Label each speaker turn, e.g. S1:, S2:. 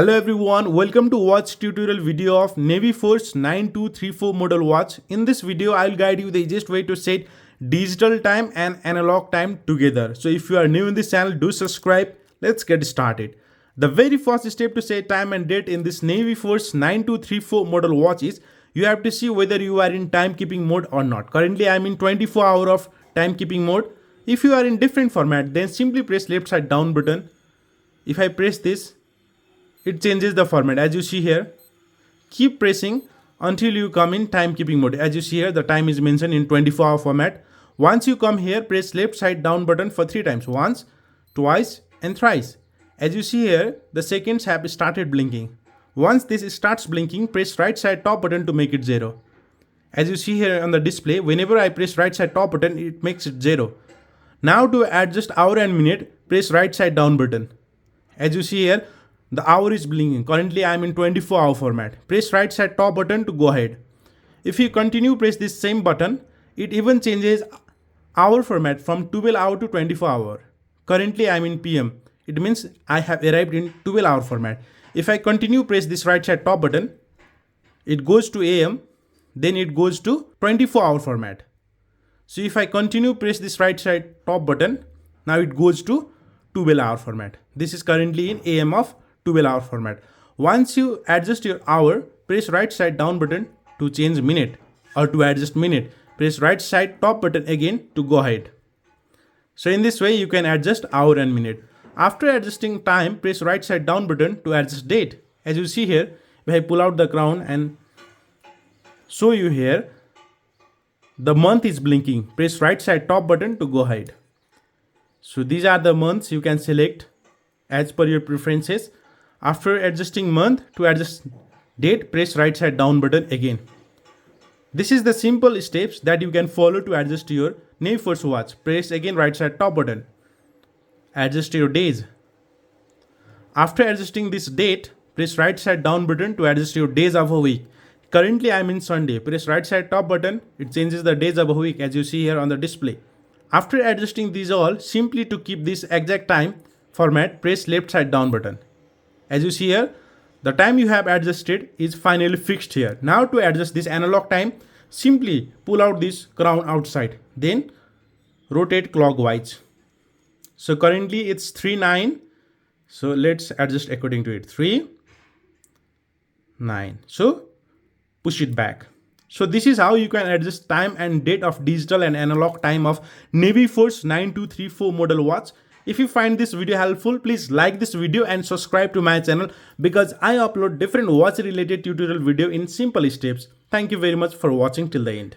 S1: Hello everyone, welcome to watch tutorial video of Naviforce 9234 model watch. In this video, I'll guide you the easiest way to set digital time and analog time together. So if you are new in this channel, do subscribe. Let's get started. The very first step to set time and date in this Naviforce 9234 model watch is you have to see whether you are in timekeeping mode or not. Currently, I'm in 24-hour of timekeeping mode. If you are in different format, then simply press left side down button. If I press this, it changes the format. As you see here, keep pressing until you come in timekeeping mode. As you see here, the time is mentioned in 24-hour format. Once you come here, press left side down button for 3 times. Once, twice and thrice. As you see here, the seconds have started blinking. Once this starts blinking, press right side top button to make it 0. As you see here on the display, whenever I press right side top button, it makes it 0. Now to adjust hour and minute, press right side down button. As you see here, the hour is blinking. Currently, I am in 24-hour format. Press right side top button to go ahead. If you continue press this same button, it even changes hour format from 12-hour to 24-hour. Currently, I am in PM. It means I have arrived in 12-hour format. If I continue press this right side top button, it goes to AM, then it goes to 24-hour format. So if I continue press this right side top button, now it goes to 12-hour format. This is currently in AM of 12-hour format. Once you adjust your hour, press right side down button to change minute, or to adjust minute, press right side top button again to go ahead. So in this way you can adjust hour and minute. After adjusting time, press right side down button to adjust date. As you see here, if I pull out the crown and show you here, the month is blinking. Press right side top button to go ahead. So these are the months you can select as per your preferences. After adjusting month, to adjust date, press right side down button again. This is the simple steps that you can follow to adjust your Naviforce watch. Press again right side top button. Adjust your days. After adjusting this date, press right side down button to adjust your days of a week. Currently I am in Sunday. Press right side top button. It changes the days of a week as you see here on the display. After adjusting these all, simply to keep this exact time format, press left side down button. As you see here, the time you have adjusted is finally fixed here. Now to adjust this analog time, simply pull out this crown outside, then rotate clockwise. So currently it's 3:09. So let's adjust according to it. 3:09. So push it back. So this is how you can adjust time and date of digital and analog time of Naviforce 9234 model watch. If you find this video helpful, please like this video and subscribe to my channel because I upload different watch related tutorial video in simple steps. Thank you very much for watching till the end.